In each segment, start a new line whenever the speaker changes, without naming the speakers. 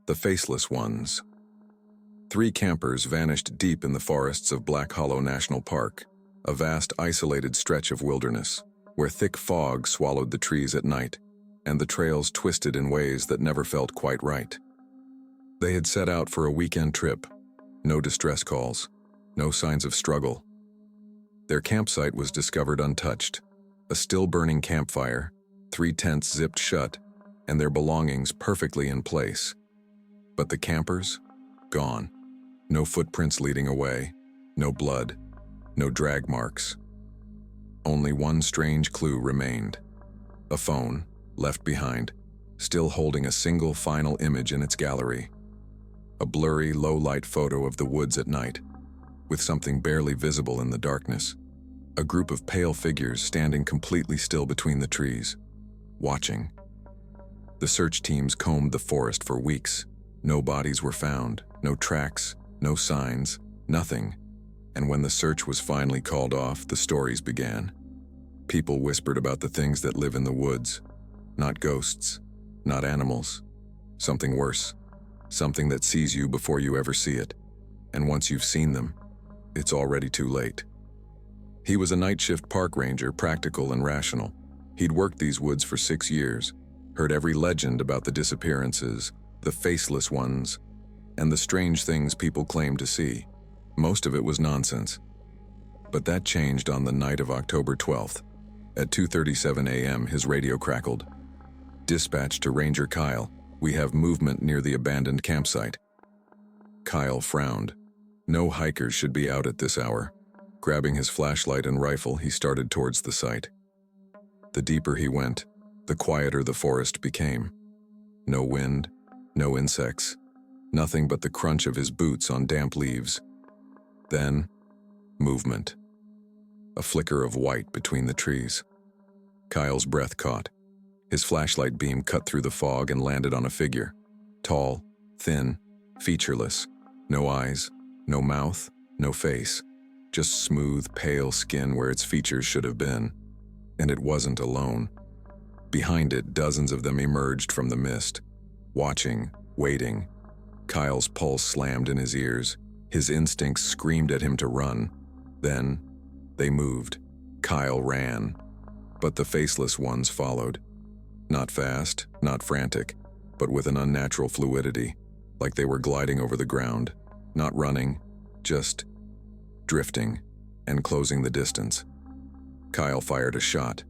The Faceless Ones. 3 campers vanished deep in the forests of Black Hollow National Park, a vast isolated stretch of wilderness, where thick fog swallowed the trees at night, and the trails twisted in ways that never felt quite right. They had set out for a weekend trip. No distress calls, no signs of struggle. Their campsite was discovered untouched, a still-burning campfire, 3 tents zipped shut, and their belongings perfectly in place. But the campers? Gone. No footprints leading away, no blood, no drag marks. Only one strange clue remained. A phone, left behind, still holding a single final image in its gallery. A blurry, low-light photo of the woods at night, with something barely visible in the darkness. A group of pale figures standing completely still between the trees, watching. The search teams combed the forest for weeks. No bodies were found, no tracks, no signs, nothing. And when the search was finally called off, the stories began. People whispered about the things that live in the woods. Not ghosts, not animals. Something worse. Something that sees you before you ever see it. And once you've seen them, it's already too late. He was a night shift park ranger, practical and rational. He'd worked these woods for 6 years, heard every legend about the disappearances, the faceless ones, and the strange things people claimed to see. Most of it was nonsense. But that changed on the night of October 12th. At 2:37 a.m., his radio crackled. "Dispatch to Ranger Kyle. We have movement near the abandoned campsite." Kyle frowned. No hikers should be out at this hour. Grabbing his flashlight and rifle, he started towards the site. The deeper he went, the quieter the forest became. No wind, no insects, nothing but the crunch of his boots on damp leaves. Then, movement. A flicker of white between the trees. Kyle's breath caught. His flashlight beam cut through the fog and landed on a figure. Tall, thin, featureless. No eyes, no mouth, no face. Just smooth, pale skin where its features should have been. And it wasn't alone. Behind it, dozens of them emerged from the mist. Watching, waiting. Kyle's pulse slammed in his ears. His instincts screamed at him to run. Then, they moved. Kyle ran. But the faceless ones followed. Not fast, not frantic, but with an unnatural fluidity, like they were gliding over the ground. Not running, just drifting and closing the distance. Kyle fired a shot.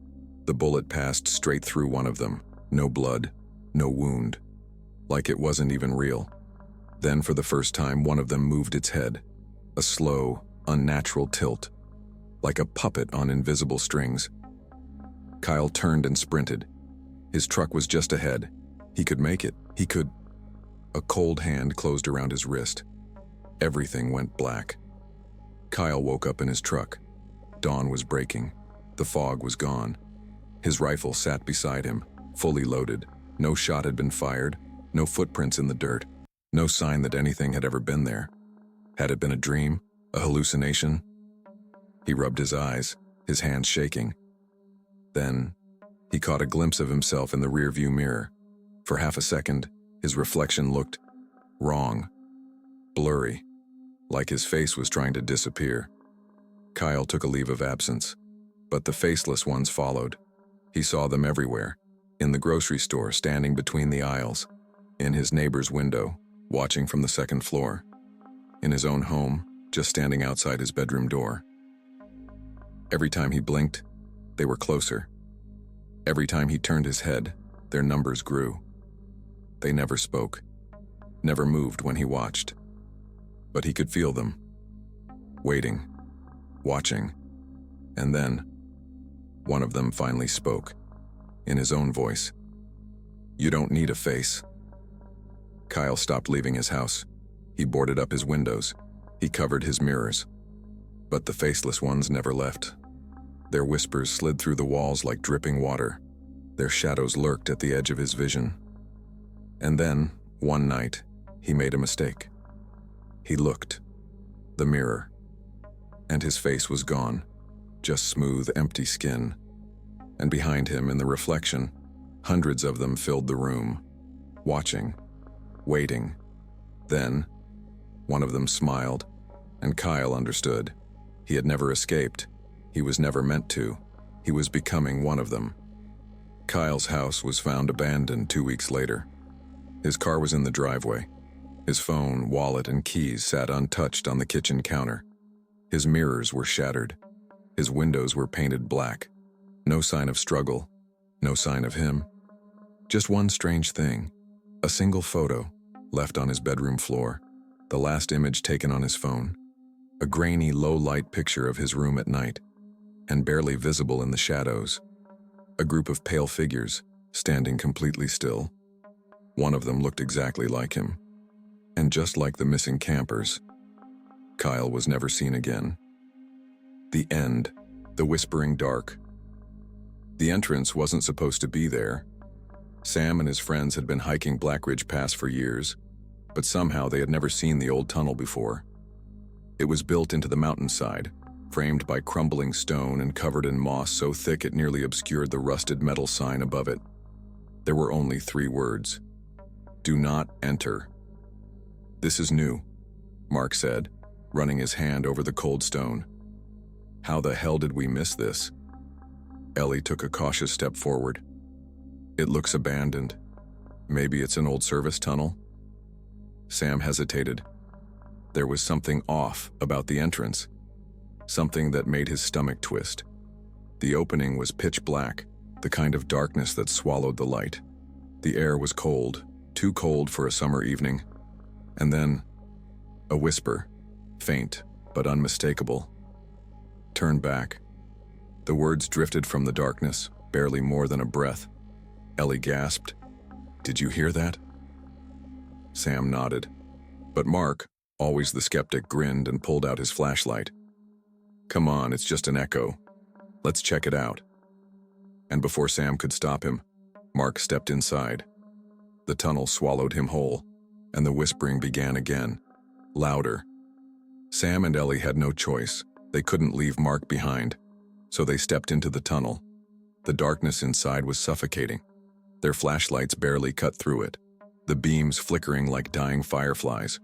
The bullet passed straight through one of them. No blood, no wound. Like it wasn't even real. Then for the first time, one of them moved its head. A slow, unnatural tilt. Like a puppet on invisible strings. Kyle turned and sprinted. His truck was just ahead. He could make it. He could... A cold hand closed around his wrist. Everything went black. Kyle woke up in his truck. Dawn was breaking. The fog was gone. His rifle sat beside him, fully loaded. No shot had been fired, no footprints in the dirt, no sign that anything had ever been there. Had it been a dream, a hallucination? He rubbed his eyes, his hands shaking. Then, he caught a glimpse of himself in the rearview mirror. For half a second, his reflection looked wrong, blurry, like his face was trying to disappear. Kyle took a leave of absence, but the faceless ones followed. He saw them everywhere, in the grocery store, standing between the aisles, in his neighbor's window, watching from the 2nd floor, in his own home, just standing outside his bedroom door. Every time he blinked, they were closer. Every time he turned his head, their numbers grew. They never spoke, never moved when he watched. But he could feel them, waiting, watching. And then, one of them finally spoke, in his own voice. "You don't need a face." Kyle stopped leaving his house. He boarded up his windows. He covered his mirrors. But the faceless ones never left. Their whispers slid through the walls like dripping water. Their shadows lurked at the edge of his vision. And then, one night, he made a mistake. He looked. The mirror. And his face was gone. Just smooth, empty skin. And behind him, in the reflection, hundreds of them filled the room, watching. waiting. Then, one of them smiled, and Kyle understood. He had never escaped. He was never meant to. He was becoming one of them. Kyle's house was found abandoned 2 weeks later. His car was in the driveway. His phone, wallet, and keys sat untouched on the kitchen counter. His mirrors were shattered. His windows were painted black. No sign of struggle. No sign of him. Just one strange thing. A single photo, left on his bedroom floor. The last image taken on his phone. A grainy, low-light picture of his room at night, and barely visible in the shadows. A group of pale figures, standing completely still. One of them looked exactly like him. And just like the missing campers, Kyle was never seen again. The end. The whispering dark. The entrance wasn't supposed to be there. Sam and his friends had been hiking Black Ridge Pass for years, but somehow they had never seen the old tunnel before. It was built into the mountainside, framed by crumbling stone and covered in moss so thick it nearly obscured the rusted metal sign above it. There were only 3 words. Do not enter. This is new, Mark said, running his hand over the cold stone. How the hell did we miss this? Ellie took a cautious step forward. It looks abandoned. Maybe it's an old service tunnel? Sam hesitated. There was something off about the entrance. Something that made his stomach twist. The opening was pitch black, the kind of darkness that swallowed the light. The air was cold, too cold for a summer evening. And then, a whisper, faint but unmistakable. Turn back. The words drifted from the darkness, barely more than a breath. Ellie gasped. Did you hear that? Sam nodded. But Mark, always the skeptic, grinned and pulled out his flashlight. Come on, it's just an echo. Let's check it out. And before Sam could stop him, Mark stepped inside. The tunnel swallowed him whole, and the whispering began again, louder. Sam and Ellie had no choice. They couldn't leave Mark behind, so they stepped into the tunnel. The darkness inside was suffocating. Their flashlights barely cut through it, the beams flickering like dying fireflies.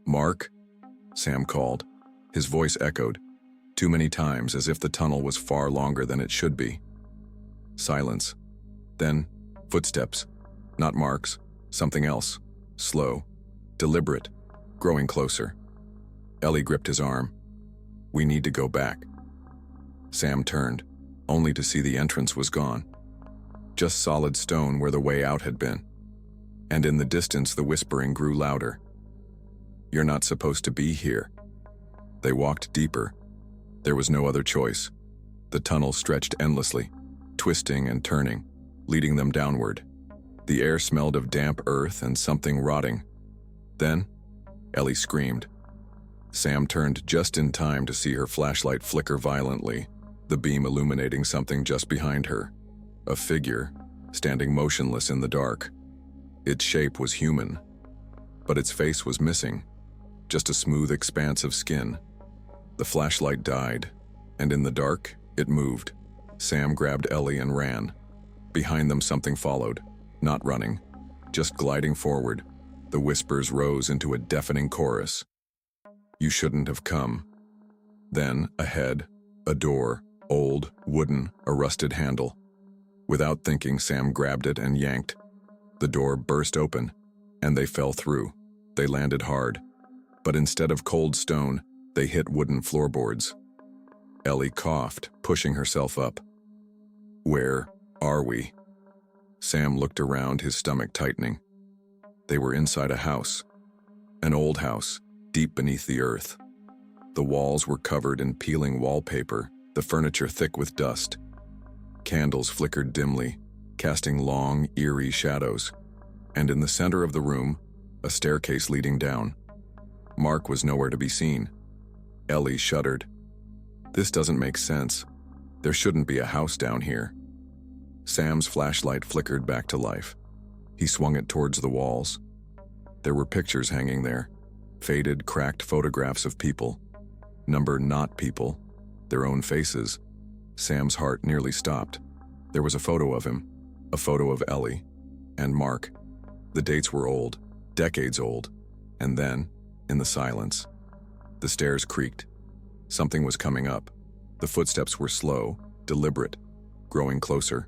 Mark? Sam called. His voice echoed, too many times as if the tunnel was far longer than it should be. Silence. Then, footsteps. Not Mark's, something else. Slow, deliberate, growing closer. Ellie gripped his arm. We need to go back. Sam turned, only to see the entrance was gone. Just solid stone where the way out had been. And in the distance the whispering grew louder. You're not supposed to be here. They walked deeper. There was no other choice. The tunnel stretched endlessly, twisting and turning, leading them downward. The air smelled of damp earth and something rotting. Then, Ellie screamed. Sam turned just in time to see her flashlight flicker violently, the beam illuminating something just behind her. A figure, standing motionless in the dark. Its shape was human, but its face was missing, just a smooth expanse of skin. The flashlight died, and in the dark, it moved. Sam grabbed Ellie and ran. Behind them something followed, not running, just gliding forward. The whispers rose into a deafening chorus. You shouldn't have come. Then, ahead, a door, old, wooden, a rusted handle. Without thinking, Sam grabbed it and yanked. The door burst open, and they fell through. They landed hard, but instead of cold stone, they hit wooden floorboards. Ellie coughed, pushing herself up. Where are we? Sam looked around, his stomach tightening. They were inside a house. An old house, deep beneath the earth. The walls were covered in peeling wallpaper, the furniture thick with dust. Candles flickered dimly, casting long, eerie shadows. And in the center of the room, a staircase leading down. Mark was nowhere to be seen. Ellie shuddered. This doesn't make sense. There shouldn't be a house down here. Sam's flashlight flickered back to life. He swung it towards the walls. There were pictures hanging there, faded, cracked photographs of people. Number not people, their own faces. Sam's heart nearly stopped. There was a photo of him, a photo of Ellie, and Mark. The dates were old, decades old. And then, in the silence, the stairs creaked. Something was coming up. The footsteps were slow, deliberate, growing closer.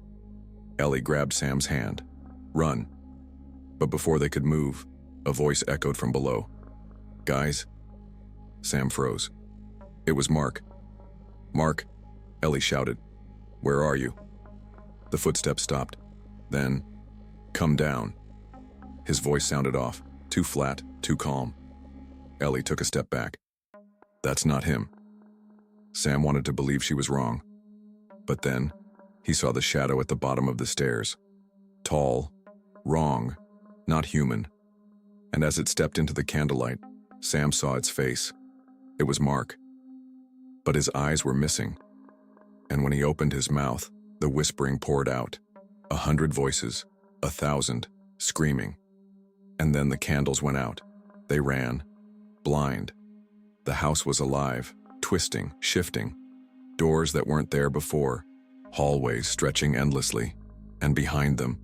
Ellie grabbed Sam's hand. "Run." But before they could move, a voice echoed from below. "Guys?" Sam froze. It was Mark. "Mark," Ellie shouted. "Where are you?" The footsteps stopped. Then, "Come down." His voice sounded off, too flat, too calm. Ellie took a step back. "That's not him." Sam wanted to believe she was wrong. But then, he saw the shadow at the bottom of the stairs. Tall, wrong, not human. And as it stepped into the candlelight, Sam saw its face. It was Mark. But his eyes were missing. And when he opened his mouth, the whispering poured out. 100 voices, 1,000, screaming. And then the candles went out. They ran, blind. The house was alive, twisting, shifting. Doors that weren't there before, hallways stretching endlessly. And behind them,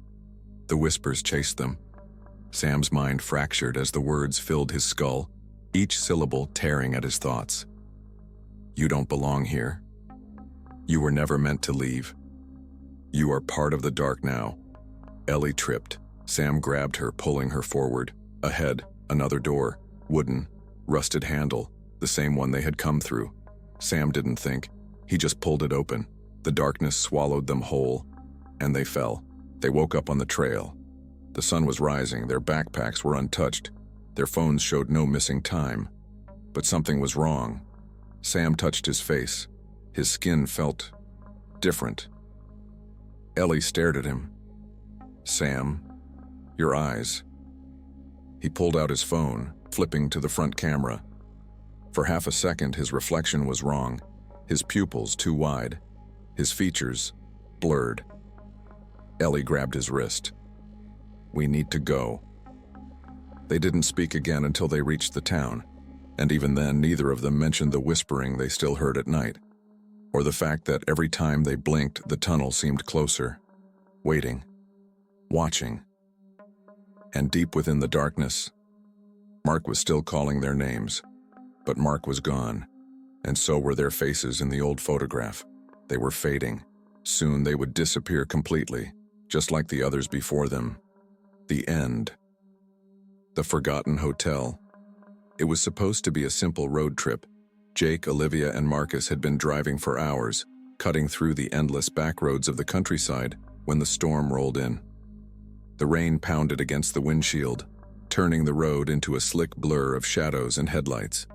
the whispers chased them. Sam's mind fractured as the words filled his skull, each syllable tearing at his thoughts. "You don't belong here. You were never meant to leave. You are part of the dark now." Ellie tripped. Sam grabbed her, pulling her forward. Ahead, another door, wooden, rusted handle, the same one they had come through. Sam didn't think. He just pulled it open. The darkness swallowed them whole, and they fell. They woke up on the trail. The sun was rising, their backpacks were untouched. Their phones showed no missing time. But something was wrong. Sam touched his face. His skin felt different. Ellie stared at him. "Sam, your eyes." He pulled out his phone, flipping to the front camera. For half a second, his reflection was wrong. His pupils too wide. His features blurred. Ellie grabbed his wrist. "We need to go." They didn't speak again until they reached the town, and even then neither of them mentioned the whispering they still heard at night, or the fact that every time they blinked the tunnel seemed closer, waiting, watching. And deep within the darkness, Mark was still calling their names, but Mark was gone, and so were their faces in the old photograph. They were fading. Soon they would disappear completely, just like the others before them. The end. The forgotten hotel. It was supposed to be a simple road trip. Jake, Olivia, and Marcus had been driving for hours, cutting through the endless back roads of the countryside when the storm rolled in. The rain pounded against the windshield, turning the road into a slick blur of shadows and headlights.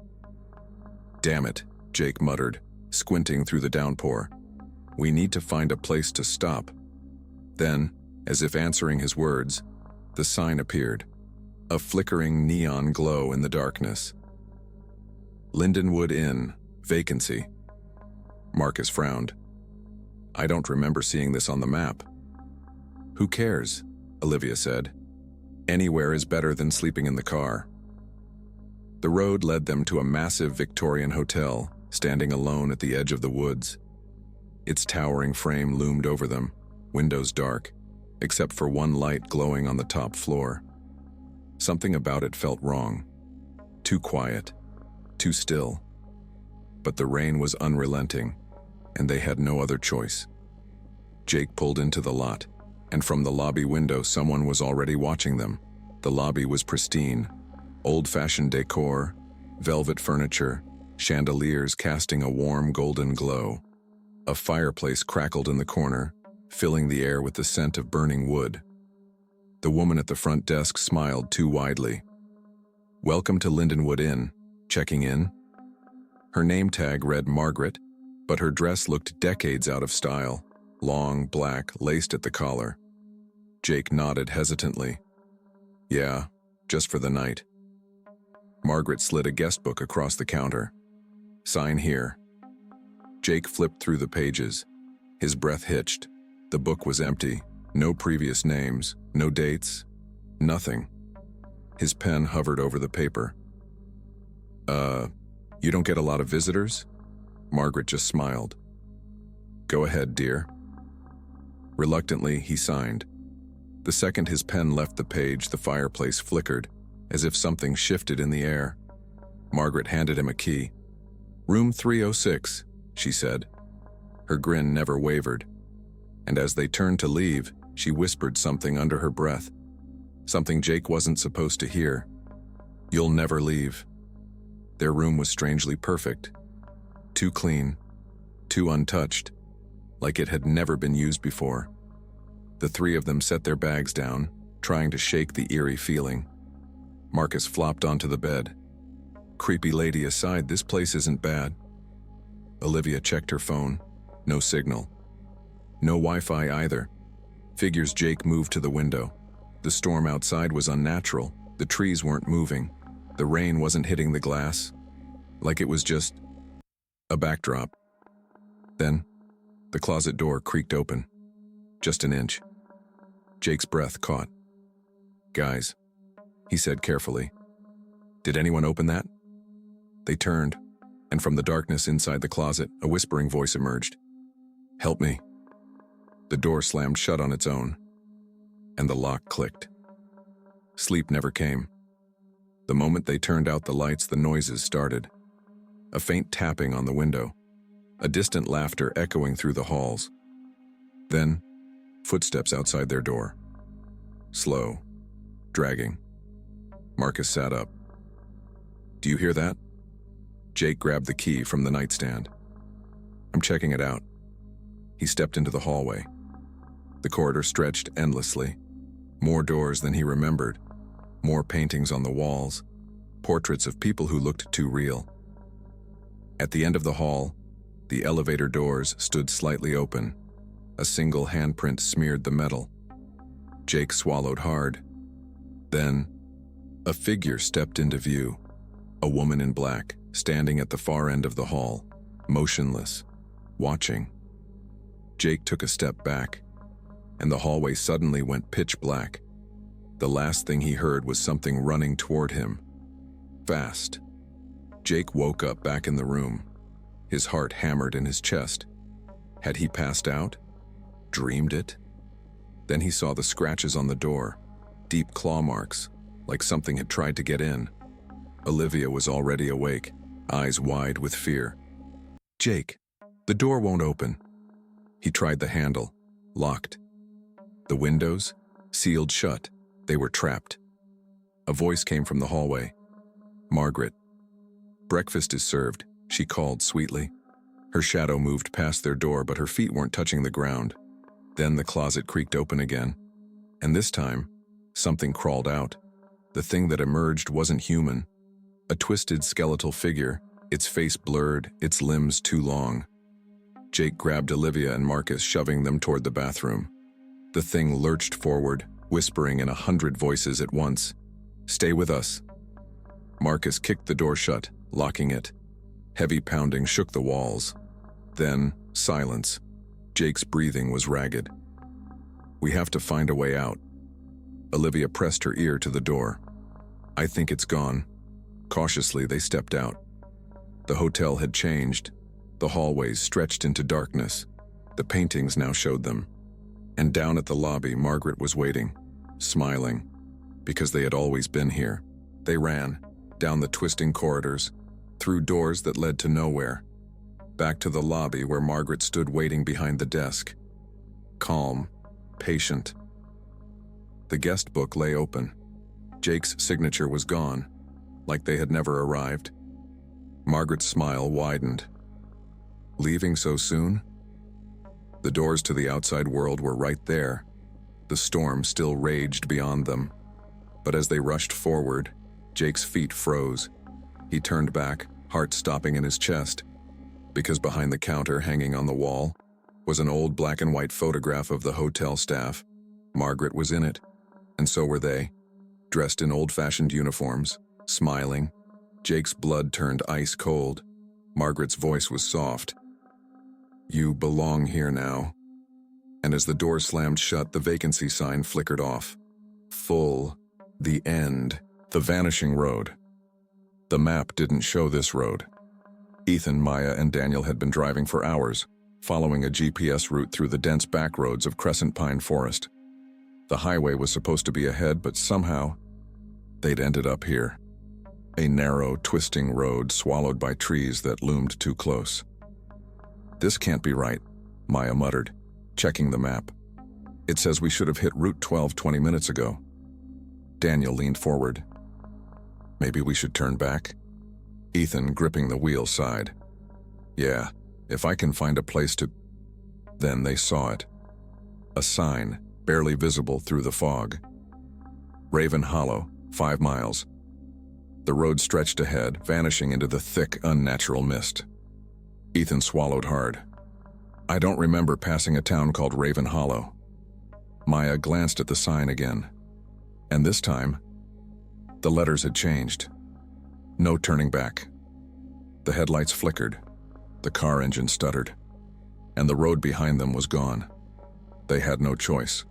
"Damn it," Jake muttered, squinting through the downpour. "We need to find a place to stop." Then, as if answering his words, the sign appeared, a flickering neon glow in the darkness. Lindenwood Inn, vacancy. Marcus frowned. "I don't remember seeing this on the map." "Who cares?" Olivia said. "Anywhere is better than sleeping in the car." The road led them to a massive Victorian hotel, standing alone at the edge of the woods. Its towering frame loomed over them, windows dark, except for one light glowing on the top floor. Something about it felt wrong. Too quiet, too still. But the rain was unrelenting, and they had no other choice. Jake pulled into the lot, and from the lobby window someone was already watching them. The lobby was pristine, old-fashioned decor, velvet furniture, chandeliers casting a warm golden glow. A fireplace crackled in the corner, filling the air with the scent of burning wood. The woman at the front desk smiled too widely. "Welcome to Lindenwood Inn. Checking in?" Her name tag read Margaret, but her dress looked decades out of style, long, black, laced at the collar. Jake nodded hesitantly. "Yeah, just for the night." Margaret slid a guest book across the counter. "Sign here." Jake flipped through the pages. His breath hitched. The book was empty. No previous names, no dates, nothing. His pen hovered over the paper. You don't get a lot of visitors?" Margaret just smiled. "Go ahead, dear." Reluctantly, he signed. The second his pen left the page, the fireplace flickered. as if something shifted in the air. Margaret handed him a key. "Room 306, she said. Her grin never wavered. And as they turned to leave, she whispered something under her breath. Something Jake wasn't supposed to hear. "You'll never leave." Their room was strangely perfect. Too clean, too untouched, like it had never been used before. The three of them set their bags down, trying to shake the eerie feeling. Marcus flopped onto the bed. "Creepy lady aside, this place isn't bad." Olivia checked her phone. No signal. No Wi-Fi either. Figures Jake moved to the window. The storm outside was unnatural. The trees weren't moving. The rain wasn't hitting the glass. Like it was just a backdrop. Then, the closet door creaked open. Just an inch. Jake's breath caught. "Guys," he said carefully. "Did anyone open that?" They turned, and from the darkness inside the closet, a whispering voice emerged. "Help me." The door slammed shut on its own, and the lock clicked. Sleep never came. The moment they turned out the lights, the noises started. A faint tapping on the window, a distant laughter echoing through the halls. Then, footsteps outside their door. Slow, dragging. Marcus sat up. "Do you hear that?" Jake grabbed the key from the nightstand. "I'm checking it out." He stepped into the hallway. The corridor stretched endlessly. More doors than he remembered. More paintings on the walls. Portraits of people who looked too real. At the end of the hall, the elevator doors stood slightly open. A single handprint smeared the metal. Jake swallowed hard. Then, a figure stepped into view. A woman in black, standing at the far end of the hall, motionless, watching. Jake took a step back, and the hallway suddenly went pitch black. The last thing he heard was something running toward him. Fast. Jake woke up back in the room. His heart hammered in his chest. Had he passed out? Dreamed it? Then he saw the scratches on the door, deep claw marks, like something had tried to get in. Olivia was already awake, eyes wide with fear. "Jake, the door won't open." He tried the handle, locked. The windows, sealed shut. They were trapped. A voice came from the hallway. "Margaret." "Breakfast is served," she called sweetly. Her shadow moved past their door, but her feet weren't touching the ground. Then the closet creaked open again. And this time, something crawled out. The thing that emerged wasn't human. A twisted skeletal figure, its face blurred, its limbs too long. Jake grabbed Olivia and Marcus, shoving them toward the bathroom. The thing lurched forward, whispering in 100 voices at once. "Stay with us." Marcus kicked the door shut, locking it. Heavy pounding shook the walls. Then, silence. Jake's breathing was ragged. "We have to find a way out." Olivia pressed her ear to the door. "I think it's gone." Cautiously, they stepped out. The hotel had changed. The hallways stretched into darkness. The paintings now showed them. And down at the lobby, Margaret was waiting, smiling, because they had always been here. They ran, down the twisting corridors, through doors that led to nowhere, back to the lobby where Margaret stood waiting behind the desk. Calm, patient. The guest book lay open. Jake's signature was gone, like they had never arrived. Margaret's smile widened. Leaving so soon? The doors to the outside world were right there. The storm still raged beyond them. But as they rushed forward, Jake's feet froze. He turned back, heart stopping in his chest, because behind the counter hanging on the wall was an old black and white photograph of the hotel staff. Margaret was in it, and so were they, dressed in old-fashioned uniforms, smiling. Jake's blood turned ice cold. Margaret's voice was soft. "You belong here now." And as the door slammed shut, the vacancy sign flickered off. Full. The end. The Vanishing Road. The map didn't show this road. Ethan, Maya, and Daniel had been driving for hours, following a GPS route through the dense backroads of Crescent Pine Forest. The highway was supposed to be ahead, but somehow, They'd ended up here. A narrow, twisting road swallowed by trees that loomed too close. "This can't be right," Maya muttered, checking the map. "It says we should have hit Route 12 20 minutes ago." Daniel leaned forward. "Maybe we should turn back?" Ethan, gripping the wheel, sighed. "Yeah, if I can find a place to—" Then they saw it. A sign, barely visible through the fog. Raven Hollow, 5 miles. The road stretched ahead, vanishing into the thick, unnatural mist. Ethan swallowed hard. "I don't remember passing a town called Raven Hollow." Maya glanced at the sign again. And this time, the letters had changed. No turning back. The headlights flickered. The car engine stuttered. And the road behind them was gone. They had no choice.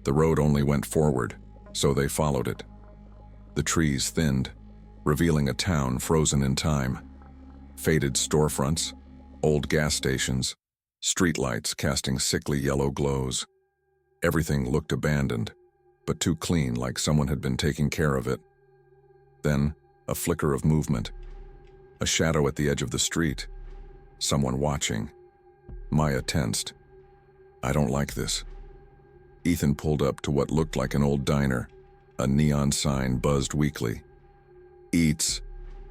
The road only went forward, so they followed it. The trees thinned, revealing a town frozen in time. Faded storefronts, old gas stations, streetlights casting sickly yellow glows. Everything looked abandoned, but too clean, like someone had been taking care of it. Then, a flicker of movement. A shadow at the edge of the street. Someone watching. Maya tensed. "I don't like this." Ethan pulled up to what looked like an old diner. A neon sign buzzed weakly. "Eats.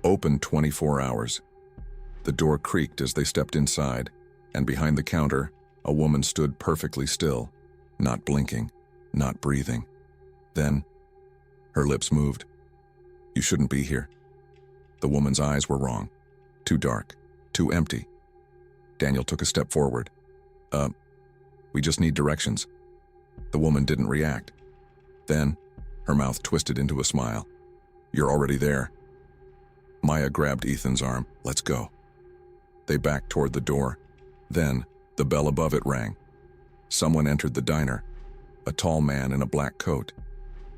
Open 24 hours. The door creaked as they stepped inside, and behind the counter, a woman stood perfectly still, not blinking, not breathing. Then, her lips moved. "You shouldn't be here." The woman's eyes were wrong. Too dark, too empty. Daniel took a step forward. We just need directions." The woman didn't react. Then, her mouth twisted into a smile. "You're already there." Maya grabbed Ethan's arm. "Let's go." They backed toward the door. Then, the bell above it rang. Someone entered the diner. A tall man in a black coat.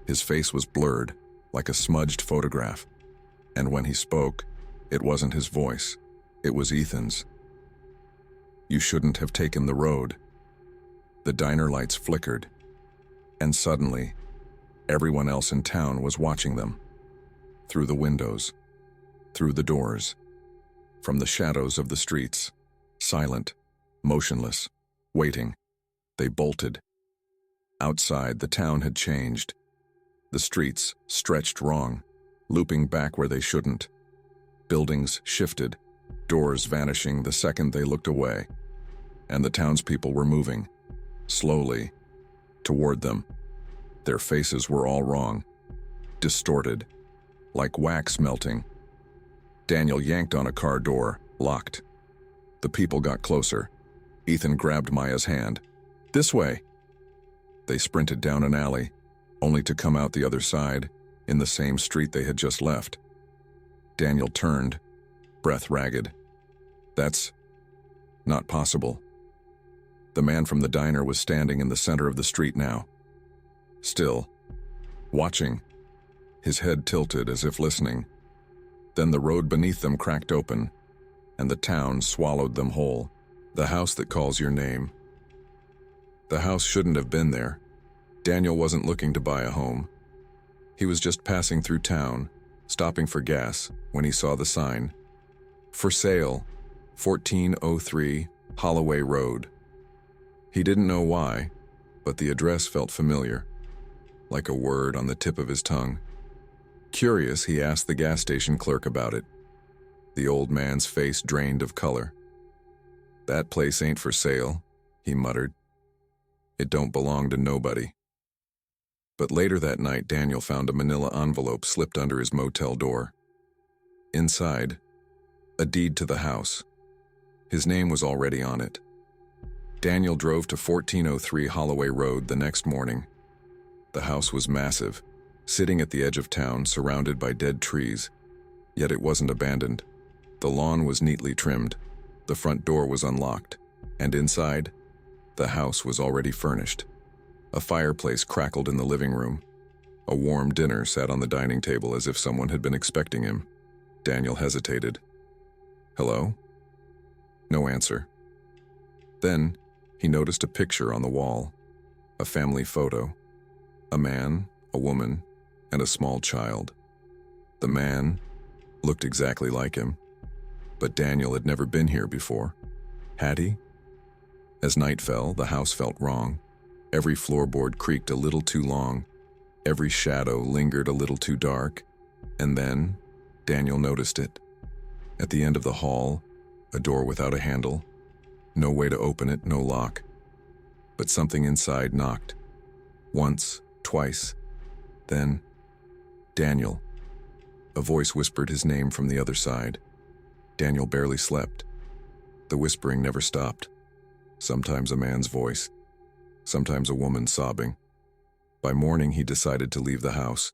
His face was blurred, like a smudged photograph. And when he spoke, it wasn't his voice. It was Ethan's. "You shouldn't have taken the road." The diner lights flickered. And suddenly, everyone else in town was watching them. Through the windows. Through the doors. From the shadows of the streets. Silent. Motionless. Waiting. They bolted. Outside, the town had changed. The streets stretched wrong, looping back where they shouldn't. Buildings shifted, doors vanishing the second they looked away. And the townspeople were moving, slowly, toward them. Their faces were all wrong, distorted, like wax melting. Daniel yanked on a car door, locked. The people got closer. Ethan grabbed Maya's hand. "This way." They sprinted down an alley, only to come out the other side, in the same street they had just left. Daniel turned, breath ragged. "That's not possible." The man from the diner was standing in the center of the street now. Still, watching, his head tilted as if listening. Then the road beneath them cracked open, and the town swallowed them whole. The house that calls your name. The house shouldn't have been there. Daniel wasn't looking to buy a home. He was just passing through town, stopping for gas, when he saw the sign. "For sale, 1403 Holloway Road." He didn't know why, but the address felt familiar, like a word on the tip of his tongue. Curious, he asked the gas station clerk about it. The old man's face drained of color. "That place ain't for sale," he muttered. "It don't belong to nobody." But later that night, Daniel found a manila envelope slipped under his motel door. Inside, a deed to the house. His name was already on it. Daniel drove to 1403 Holloway Road the next morning. The house was massive, sitting at the edge of town, surrounded by dead trees. Yet it wasn't abandoned. The lawn was neatly trimmed. The front door was unlocked. And inside, the house was already furnished. A fireplace crackled in the living room. A warm dinner sat on the dining table as if someone had been expecting him. Daniel hesitated. "Hello?" No answer. Then, he noticed a picture on the wall. A family photo. A man, a woman, and a small child. The man looked exactly like him, but Daniel had never been here before. Had he? As night fell, the house felt wrong. Every floorboard creaked a little too long. Every shadow lingered a little too dark. And then, Daniel noticed it. At the end of the hall, a door without a handle. No way to open it, no lock. But something inside knocked. Once, twice. Then, Daniel. A voice whispered his name from the other side. Daniel barely slept. The whispering never stopped. Sometimes a man's voice, sometimes a woman sobbing. By morning, he decided to leave the house.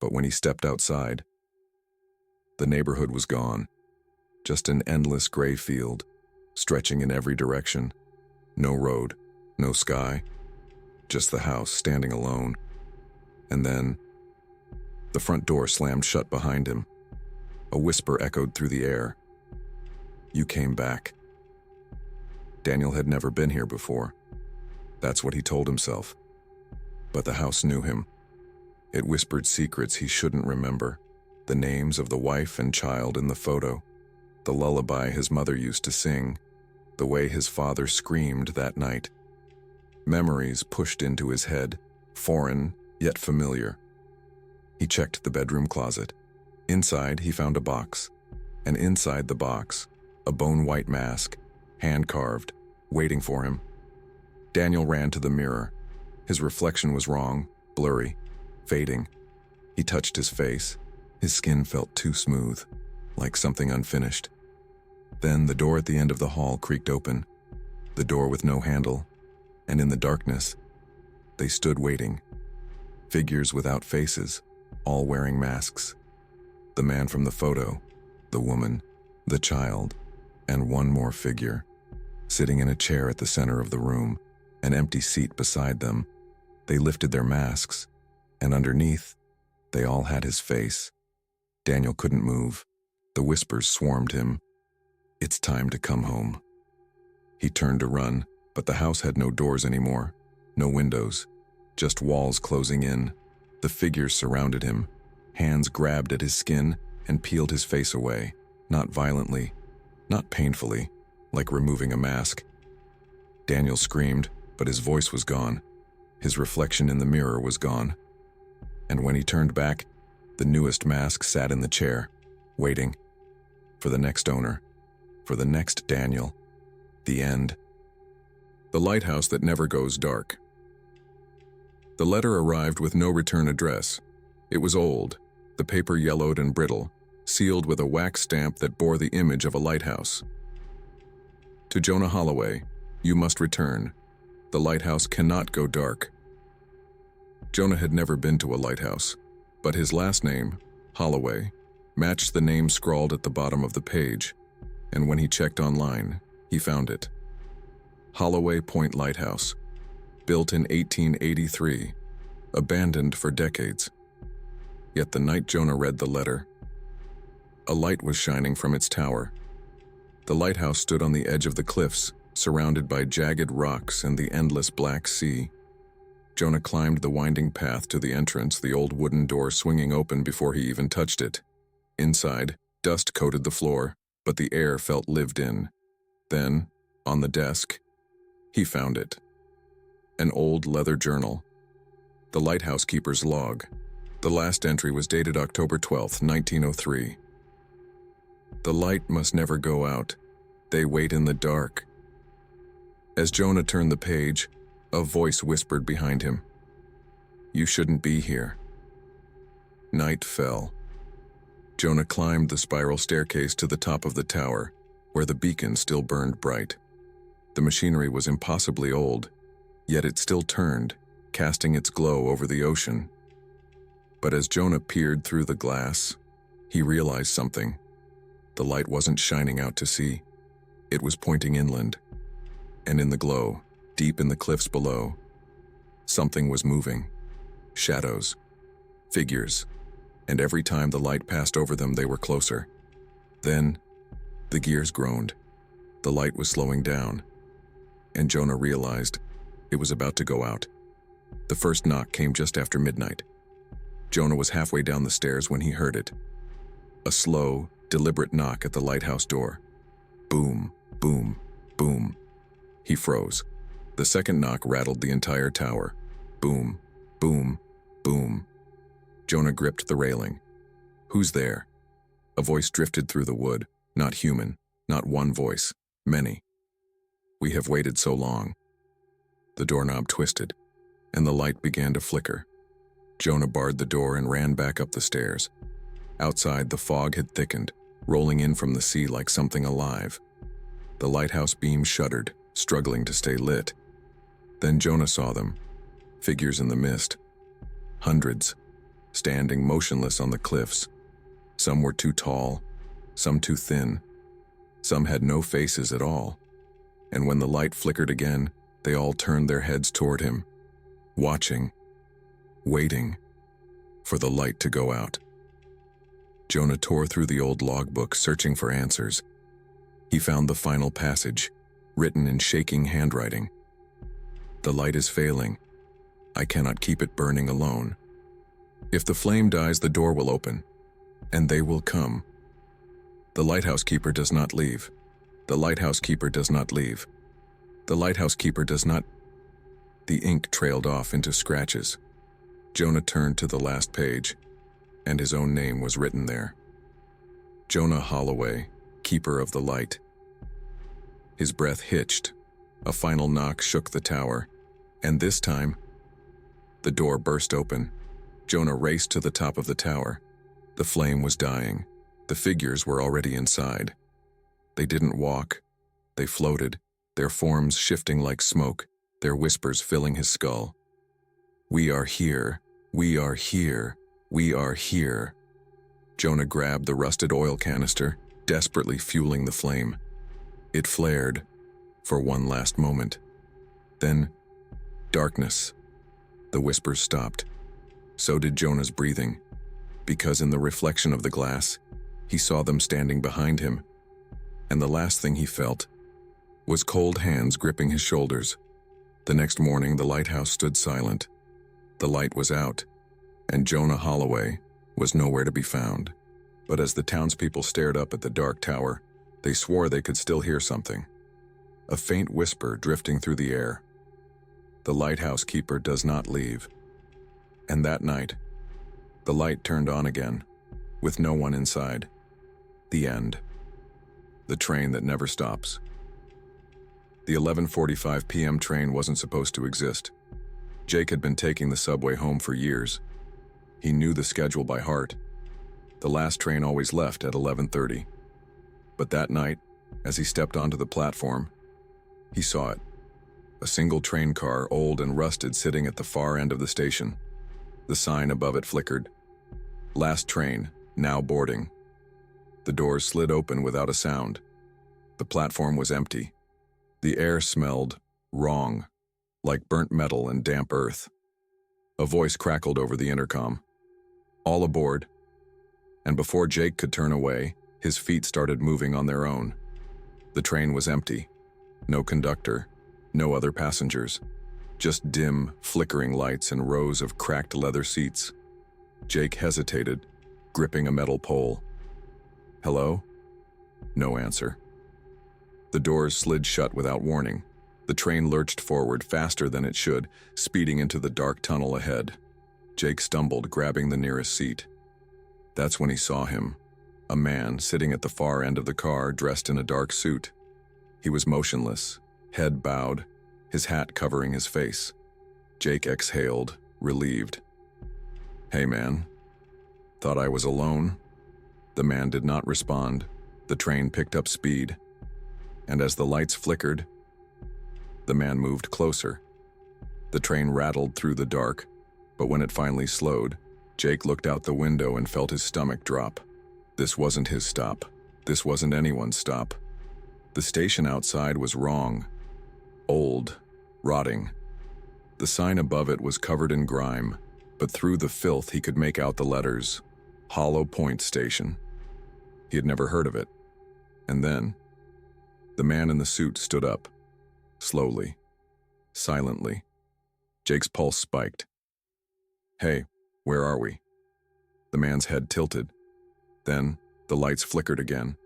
But when he stepped outside, the neighborhood was gone. Just an endless gray field, stretching in every direction. No road, no sky, just the house standing alone. And then, the front door slammed shut behind him. A whisper echoed through the air. "You came back." Daniel had never been here before. That's what he told himself. But the house knew him. It whispered secrets he shouldn't remember. The names of the wife and child in the photo. The lullaby his mother used to sing. The way his father screamed that night. Memories pushed into his head, foreign yet familiar. He checked the bedroom closet. Inside, he found a box. And inside the box, a bone-white mask, hand-carved, waiting for him. Daniel ran to the mirror. His reflection was wrong, blurry, fading. He touched his face. His skin felt too smooth, like something unfinished. Then the door at the end of the hall creaked open, the door with no handle, and in the darkness, they stood waiting. Figures without faces, all wearing masks. The man from the photo, the woman, the child, and one more figure, sitting in a chair at the center of the room, an empty seat beside them. They lifted their masks, and underneath, they all had his face. Daniel couldn't move. The whispers swarmed him. "It's time to come home." He turned to run, but the house had no doors anymore, no windows, just walls closing in. The figures surrounded him. Hands grabbed at his skin and peeled his face away, not violently, not painfully, like removing a mask. Daniel screamed, but his voice was gone. His reflection in the mirror was gone. And when he turned back, the newest mask sat in the chair, waiting for the next owner, for the next Daniel. The end. The lighthouse that never goes dark. The letter arrived with no return address. It was old, the paper yellowed and brittle, sealed with a wax stamp that bore the image of a lighthouse. To Jonah Holloway, you must return. The lighthouse cannot go dark. Jonah had never been to a lighthouse, but his last name, Holloway, matched the name scrawled at the bottom of the page, and when he checked online, he found it. Holloway Point Lighthouse, built in 1883, abandoned for decades. Yet the night Jonah read the letter, a light was shining from its tower. The lighthouse stood on the edge of the cliffs, surrounded by jagged rocks and the endless black sea. Jonah climbed the winding path to the entrance, the old wooden door swinging open before he even touched it. Inside, dust coated the floor, but the air felt lived in. Then, on the desk, he found it. An old leather journal. The lighthouse keeper's log. The last entry was dated October 12, 1903. The light must never go out. They wait in the dark. As Jonah turned the page, a voice whispered behind him. You shouldn't be here. Night fell. Jonah climbed the spiral staircase to the top of the tower, where the beacon still burned bright. The machinery was impossibly old, yet it still turned, casting its glow over the ocean. But as Jonah peered through the glass, he realized something. The light wasn't shining out to sea. It was pointing inland. And in the glow, deep in the cliffs below, something was moving. Shadows, figures, and every time the light passed over them, they were closer. Then, the gears groaned. The light was slowing down, and Jonah realized it was about to go out. The first knock came just after midnight. Jonah was halfway down the stairs when he heard it. A slow, deliberate knock at the lighthouse door. Boom, boom, boom. He froze. The second knock rattled the entire tower. Boom, boom, boom. Jonah gripped the railing. Who's there? A voice drifted through the wood. Not human, not one voice, many. We have waited so long. The doorknob twisted, and the light began to flicker. Jonah barred the door and ran back up the stairs. Outside, the fog had thickened, rolling in from the sea like something alive. The lighthouse beam shuddered, struggling to stay lit. Then Jonah saw them, figures in the mist. Hundreds, standing motionless on the cliffs. Some were too tall, some too thin. Some had no faces at all. And when the light flickered again, they all turned their heads toward him, watching, waiting for the light to go out. Jonah tore through the old logbook, searching for answers. He found the final passage, written in shaking handwriting. The light is failing. I cannot keep it burning alone. If the flame dies, the door will open, and they will come. The lighthouse keeper does not leave. The lighthouse keeper does not leave. The lighthouse keeper does not... The ink trailed off into scratches. Jonah turned to the last page, and his own name was written there. Jonah Holloway, keeper of the light. His breath hitched. A final knock shook the tower, and this time, the door burst open. Jonah raced to the top of the tower. The flame was dying. The figures were already inside. They didn't walk. They floated, their forms shifting like smoke, their whispers filling his skull. We are here. We are here. We are here. Jonah grabbed the rusted oil canister, desperately fueling the flame. It flared for one last moment. Then, darkness. The whispers stopped. So did Jonah's breathing, because in the reflection of the glass, he saw them standing behind him, and the last thing he felt was cold hands gripping his shoulders. The next morning, the lighthouse stood silent. The light was out, and Jonah Holloway was nowhere to be found. But as the townspeople stared up at the dark tower, they swore they could still hear something. A faint whisper drifting through the air. The lighthouse keeper does not leave. And that night, the light turned on again, with no one inside. The end. The train that never stops. The 11:45 p.m. train wasn't supposed to exist. Jake had been taking the subway home for years. He knew the schedule by heart. The last train always left at 11:30. But that night, as he stepped onto the platform, he saw it. A single train car, old and rusted, sitting at the far end of the station. The sign above it flickered. Last train, now boarding. The doors slid open without a sound. The platform was empty. The air smelled wrong, like burnt metal and damp earth. A voice crackled over the intercom. All aboard. And before Jake could turn away, his feet started moving on their own. The train was empty. No conductor, no other passengers. Just dim, flickering lights and rows of cracked leather seats. Jake hesitated, gripping a metal pole. Hello? No answer. The doors slid shut without warning. The train lurched forward faster than it should, speeding into the dark tunnel ahead. Jake stumbled, grabbing the nearest seat. That's when he saw him. A man sitting at the far end of the car, dressed in a dark suit. He was motionless, head bowed, his hat covering his face. Jake exhaled, relieved. Hey man, thought I was alone? The man did not respond. The train picked up speed. And as the lights flickered, the man moved closer. The train rattled through the dark, but when it finally slowed, Jake looked out the window and felt his stomach drop. This wasn't his stop. This wasn't anyone's stop. The station outside was wrong. Old, rotting. The sign above it was covered in grime, but through the filth he could make out the letters, Hollow Point Station. He had never heard of it. And then, the man in the suit stood up, slowly, silently. Jake's pulse spiked. Hey, where are we? The man's head tilted. Then, the lights flickered again,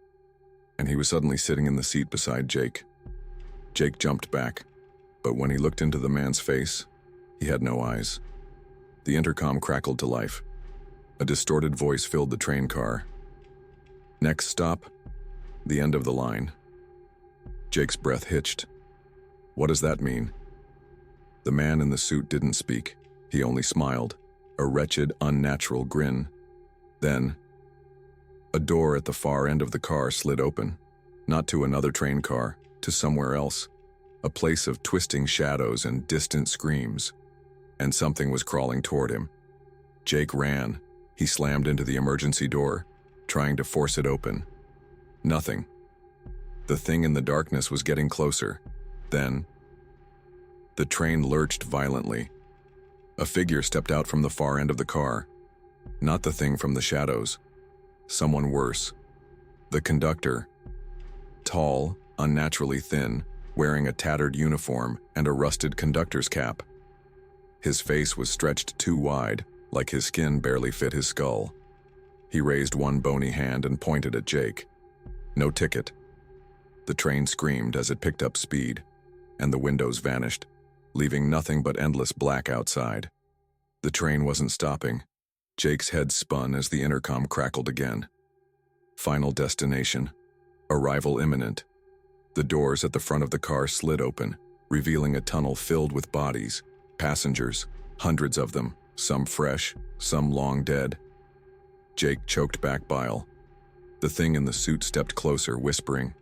and he was suddenly sitting in the seat beside Jake. Jake jumped back, but when he looked into the man's face, he had no eyes. The intercom crackled to life. A distorted voice filled the train car. Next stop, the end of the line. Jake's breath hitched. What does that mean? The man in the suit didn't speak. He only smiled, a wretched, unnatural grin. Then, a door at the far end of the car slid open, not to another train car, to somewhere else, a place of twisting shadows and distant screams, and something was crawling toward him. Jake ran. He slammed into the emergency door, trying to force it open. Nothing. The thing in the darkness was getting closer. Then, the train lurched violently. A figure stepped out from the far end of the car. Not the thing from the shadows. Someone worse. The conductor. Tall, unnaturally thin, wearing a tattered uniform and a rusted conductor's cap. His face was stretched too wide, like his skin barely fit his skull. He raised one bony hand and pointed at Jake. No ticket. The train screamed as it picked up speed, and the windows vanished, leaving nothing but endless black outside. The train wasn't stopping. Jake's head spun as the intercom crackled again. Final destination. Arrival imminent. The doors at the front of the car slid open, revealing a tunnel filled with bodies, passengers, hundreds of them, some fresh, some long dead. Jake choked back bile. The thing in the suit stepped closer, whispering,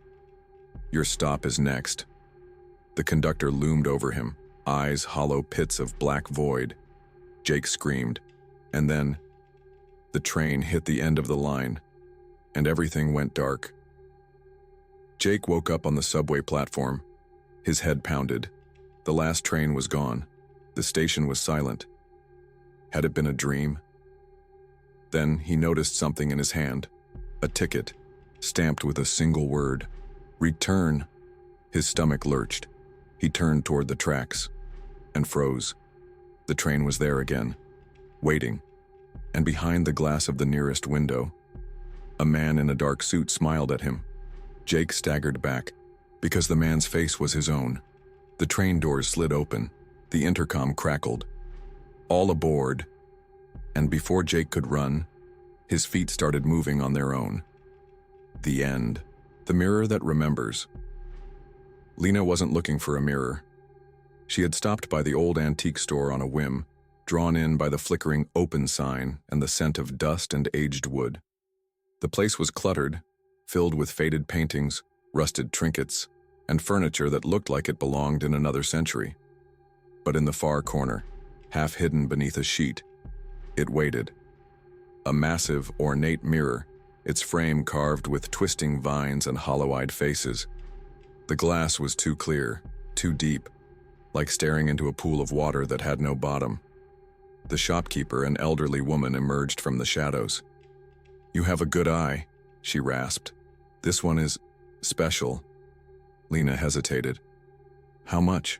"Your stop is next." The conductor loomed over him, eyes hollow pits of black void. Jake screamed, and then the train hit the end of the line, and everything went dark. Jake woke up on the subway platform. His head pounded. The last train was gone. The station was silent. Had it been a dream? Then he noticed something in his hand. A ticket, stamped with a single word. Return. His stomach lurched. He turned toward the tracks and froze. The train was there again, waiting. And behind the glass of the nearest window, a man in a dark suit smiled at him. Jake staggered back, because the man's face was his own. The train doors slid open. The intercom crackled. All aboard. And before Jake could run, his feet started moving on their own. The end. The mirror that remembers. Lena wasn't looking for a mirror. She had stopped by the old antique store on a whim, drawn in by the flickering open sign and the scent of dust and aged wood. The place was cluttered, filled with faded paintings, rusted trinkets, and furniture that looked like it belonged in another century. But in the far corner, half hidden beneath a sheet, it waited. A massive, ornate mirror, its frame carved with twisting vines and hollow-eyed faces. The glass was too clear, too deep, like staring into a pool of water that had no bottom. The shopkeeper, an elderly woman, emerged from the shadows. "You have a good eye," she rasped. "This one is special." Lena hesitated. "How much?"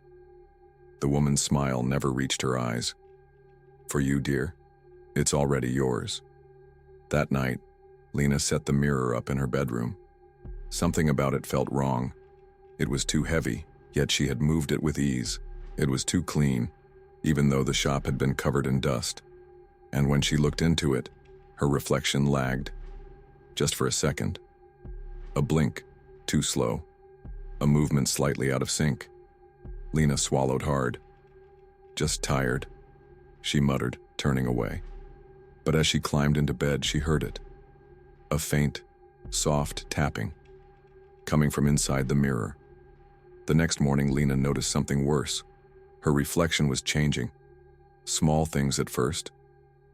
The woman's smile never reached her eyes. "For you, dear. It's already yours." That night, Lena set the mirror up in her bedroom. Something about it felt wrong. It was too heavy, yet she had moved it with ease. It was too clean, even though the shop had been covered in dust. And when she looked into it, her reflection lagged. Just for a second. A blink, too slow. A movement slightly out of sync. Lena swallowed hard. "Just tired," she muttered, turning away. But as she climbed into bed, she heard it. A faint, soft tapping, coming from inside the mirror. The next morning, Lena noticed something worse. Her reflection was changing. Small things at first.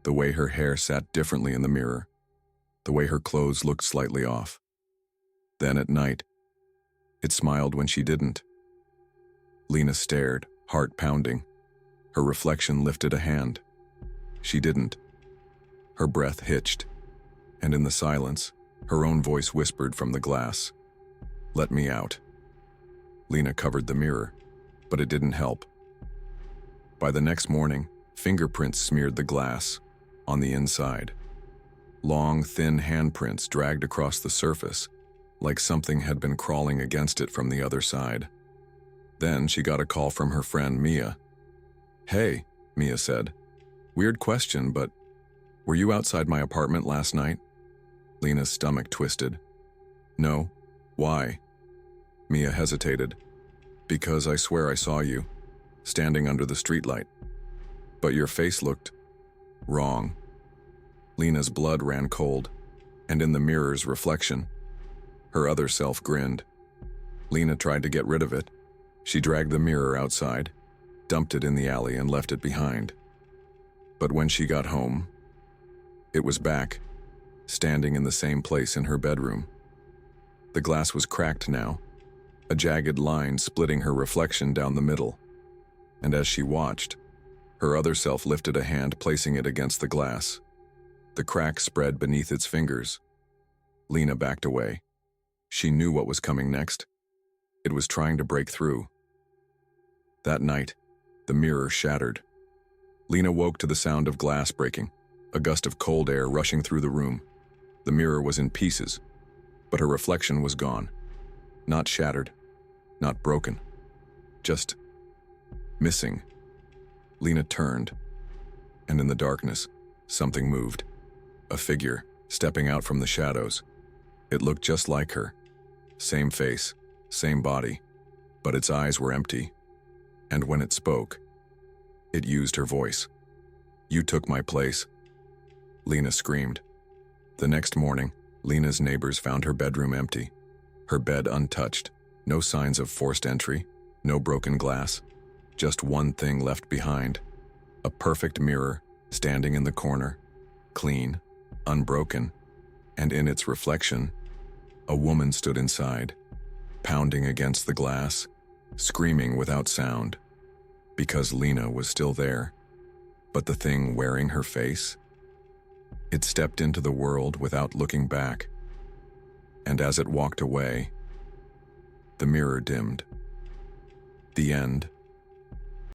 The way her hair sat differently in the mirror. The way her clothes looked slightly off. Then at night, it smiled when she didn't. Lena stared, heart pounding. Her reflection lifted a hand. She didn't. Her breath hitched, and in the silence, her own voice whispered from the glass, "Let me out." Lena covered the mirror, but it didn't help. By the next morning, fingerprints smeared the glass, on the inside. Long, thin handprints dragged across the surface, like something had been crawling against it from the other side. Then she got a call from her friend Mia. "Hey," Mia said. "Weird question, but were you outside my apartment last night?" Lena's stomach twisted. "No. Why?" Mia hesitated. "Because I swear I saw you, standing under the streetlight. But your face looked wrong." Lena's blood ran cold, and in the mirror's reflection, her other self grinned. Lena tried to get rid of it. She dragged the mirror outside, dumped it in the alley, and left it behind. But when she got home, it was back, standing in the same place in her bedroom. The glass was cracked now, a jagged line splitting her reflection down the middle. And as she watched, her other self lifted a hand, placing it against the glass. The crack spread beneath its fingers. Lena backed away. She knew what was coming next. It was trying to break through. That night, the mirror shattered. Lena woke to the sound of glass breaking, a gust of cold air rushing through the room. The mirror was in pieces, but her reflection was gone. Not shattered, not broken, just missing. Lena turned, and in the darkness, something moved. A figure, stepping out from the shadows. It looked just like her. Same face, same body, but its eyes were empty. And when it spoke, it used her voice. "You took my place," Lena screamed. The next morning, Lena's neighbors found her bedroom empty. Her bed untouched, no signs of forced entry, no broken glass. Just one thing left behind. A perfect mirror, standing in the corner, clean, unbroken, and in its reflection, a woman stood inside, pounding against the glass, screaming without sound, because Lena was still there. But the thing wearing her face? It stepped into the world without looking back, and as it walked away, the mirror dimmed. The end.